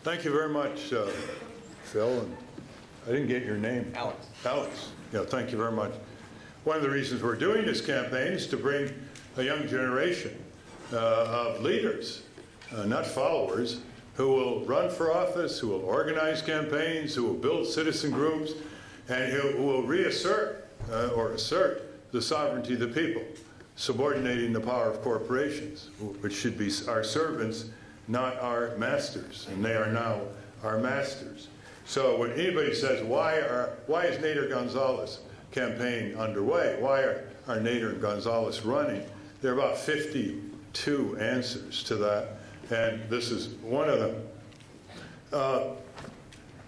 Thank you very much, Phil. And I didn't get your name. Alex. Alex. Yeah, thank you very much. One of the reasons we're doing this campaign is to bring a young generation of leaders, not followers, who will run for office, who will organize campaigns, who will build citizen groups, and who will reassert or assert the sovereignty of the people, subordinating the power of corporations, which should be our servants, not our masters, and they are now our masters. So when anybody says, why is Nader Gonzalez campaign underway? Why are Nader and Gonzalez running? There are about 52 answers to that, and this is one of them.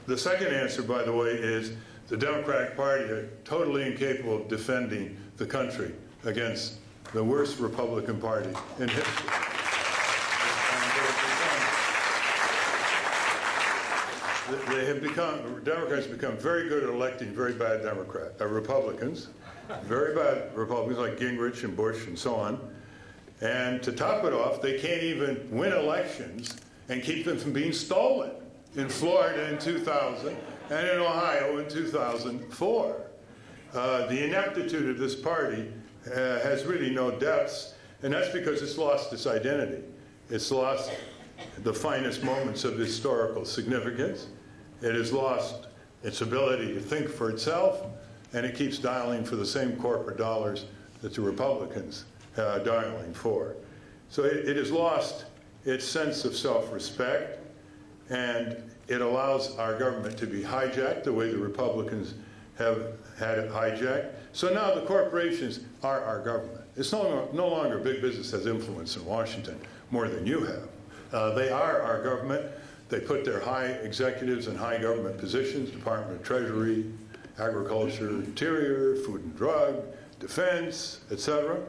The second answer, by the way, is the Democratic Party are totally incapable of defending the country against the worst Republican Party in history. Democrats have become very good at electing very bad Republicans, very bad Republicans like Gingrich and Bush and so on. And to top it off, they can't even win elections and keep them from being stolen in Florida in 2000 and in Ohio in 2004. The ineptitude of this party has really no depths, and that's because it's lost its identity. It's lost the finest moments of historical significance. It has lost its ability to think for itself, and it keeps dialing for the same corporate dollars that the Republicans are dialing for. So it has lost its sense of self-respect, and it allows our government to be hijacked the way the Republicans have had it hijacked. So now the corporations are our government. It's no longer big business has influence in Washington more than you have. They are our government. They put their high executives in high government positions, Department of Treasury, Agriculture, Interior, Food and Drug, Defense, etc.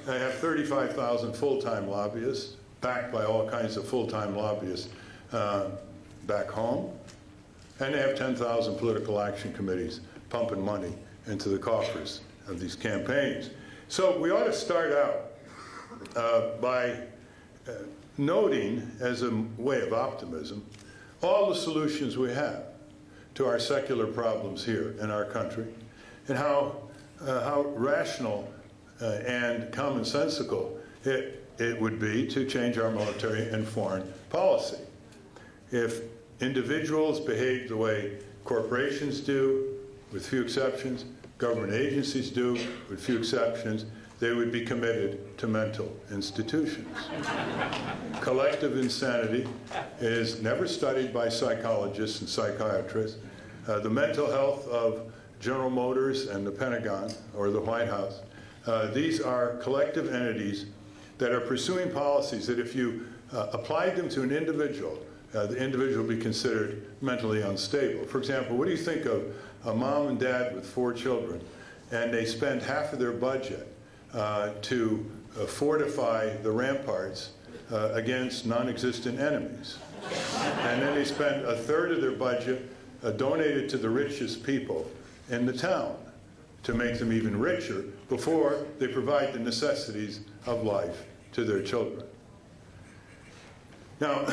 They have 35,000 full-time lobbyists, backed by all kinds of full-time lobbyists back home. And they have 10,000 political action committees pumping money into the coffers of these campaigns. So we ought to start out by noting, as a way of optimism, all the solutions we have to our secular problems here in our country, and how rational and commonsensical it would be to change our military and foreign policy. If individuals behave the way corporations do, with few exceptions, government agencies do, with few exceptions, they would be committed to mental institutions. Collective insanity is never studied by psychologists and psychiatrists. The mental health of General Motors and the Pentagon or the White House, these are collective entities that are pursuing policies that if you applied them to an individual, the individual would be considered mentally unstable. For example, what do you think of a mom and dad with 4 children, and they spend half of their budget to fortify the ramparts against non-existent enemies. And then they spend a third of their budget donated to the richest people in the town to make them even richer before they provide the necessities of life to their children. Now,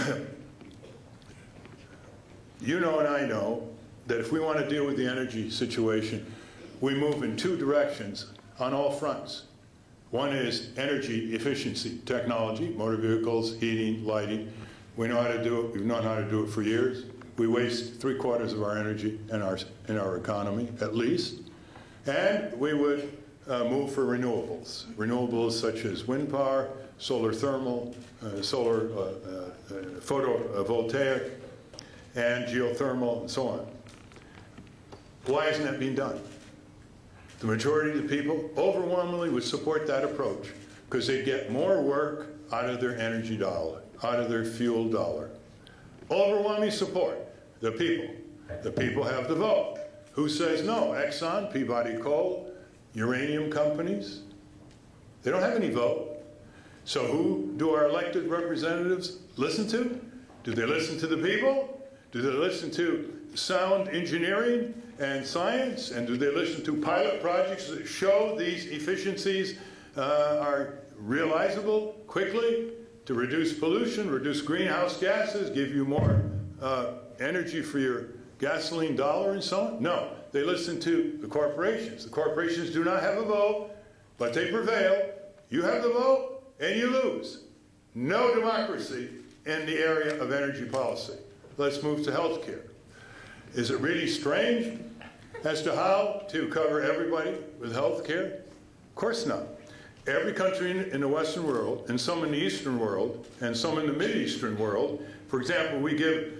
you know and I know that if we want to deal with the energy situation, we move in 2 directions on all fronts. One is energy efficiency technology, motor vehicles, heating, lighting. We know how to do it. We've known how to do it for years. We waste 3/4 of our energy in our economy, at least. And we would move for renewables. Renewables such as wind power, solar thermal, solar photovoltaic, and geothermal, and so on. Why isn't that being done? The majority of the people overwhelmingly would support that approach because they'd get more work out of their energy dollar, out of their fuel dollar. Overwhelming support. The people. The people have the vote. Who says no? Exxon, Peabody Coal, uranium companies? They don't have any vote. So who do our elected representatives listen to? Do they listen to the people? Do they listen to sound engineering and science? And do they listen to pilot projects that show these efficiencies are realizable quickly to reduce pollution, reduce greenhouse gases, give you more energy for your gasoline dollar and so on? No. They listen to the corporations. The corporations do not have a vote, but they prevail. You have the vote, and you lose. No democracy in the area of energy policy. Let's move to health care. Is it really strange as to how to cover everybody with health care? Of course not. Every country in the Western world, and some in the Eastern world, and some in the Mideastern world, for example, we give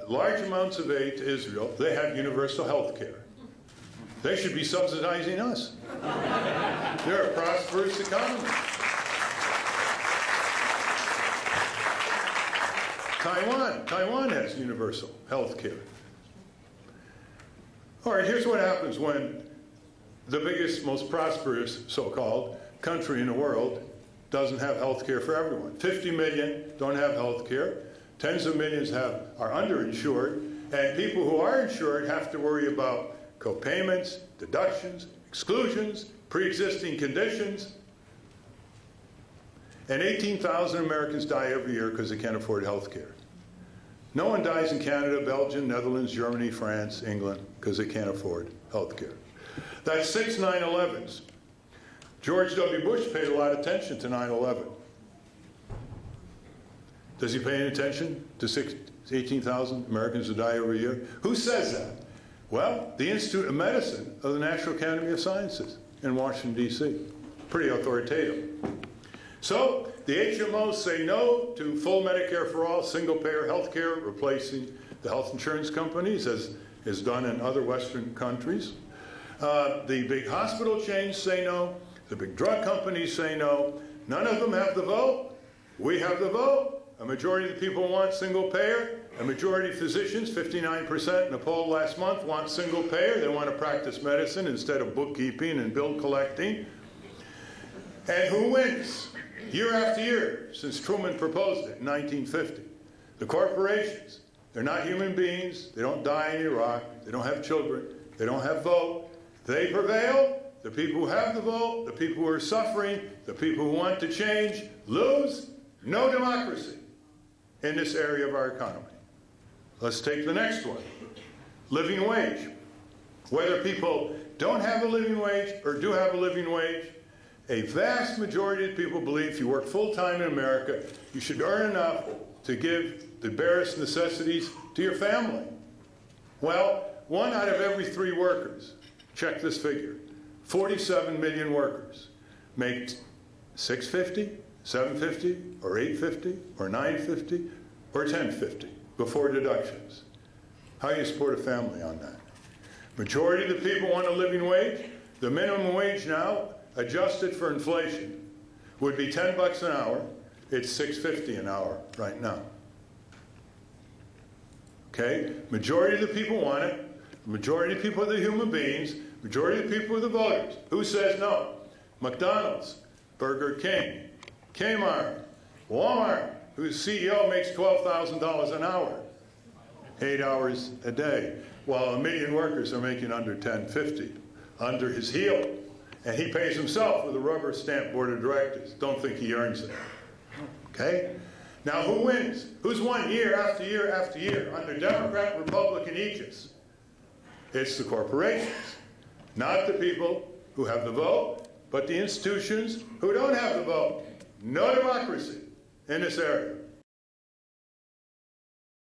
large amounts of aid to Israel. They have universal health care. They should be subsidizing us. They're a prosperous economy. Taiwan has universal health care. All right, here's what happens when the biggest, most prosperous, so-called, country in the world doesn't have health care for everyone. 50 million don't have health care. Tens of millions are underinsured. And people who are insured have to worry about co-payments, deductions, exclusions, pre-existing conditions. And 18,000 Americans die every year because they can't afford health care. No one dies in Canada, Belgium, Netherlands, Germany, France, England, because they can't afford health care. That's 6 9/11s. George W. Bush paid a lot of attention to 9/11. Does he pay any attention to 18,000 Americans who die every year? Who says that? Well, the Institute of Medicine of the National Academy of Sciences in Washington, D.C. Pretty authoritative. So the HMOs say no to full Medicare for all, single-payer health care, replacing the health insurance companies, as is done in other Western countries. The big hospital chains say no. The big drug companies say no. None of them have the vote. We have the vote. A majority of the people want single-payer. A majority of physicians, 59% in a poll last month, want single-payer. They want to practice medicine instead of bookkeeping and bill collecting. And who wins? Year after year, since Truman proposed it in 1950. The corporations. They're not human beings. They don't die in Iraq. They don't have children. They don't have vote. They prevail. The people who have the vote, the people who are suffering, the people who want to change, lose. No democracy in this area of our economy. Let's take the next one. Living wage. Whether people don't have a living wage or do have a living wage, a vast majority of people believe if you work full-time in America, you should earn enough to give the barest necessities to your family. Well, 1 out of every 3 workers, check this figure, 47 million workers, make $650, $750, or $850, or $950, or $1050 before deductions. How do you support a family on that? Majority of the people want a living wage. The minimum wage now, adjusted for inflation, would be $10 an hour. It's $6.50 an hour right now. Okay? Majority of the people want it. Majority of people are the human beings. Majority of the people are the voters. Who says no? McDonald's, Burger King, Kmart, Walmart, whose CEO makes $12,000 an hour, 8 hours a day, while 1 million workers are making under $10.50, under his heel. And he pays himself with a rubber stamp board of directors. Don't think he earns it. Okay? Now, who wins? Who's won year after year after year under Democrat, Republican aegis? It's the corporations, not the people who have the vote, but the institutions who don't have the vote. No democracy in this area.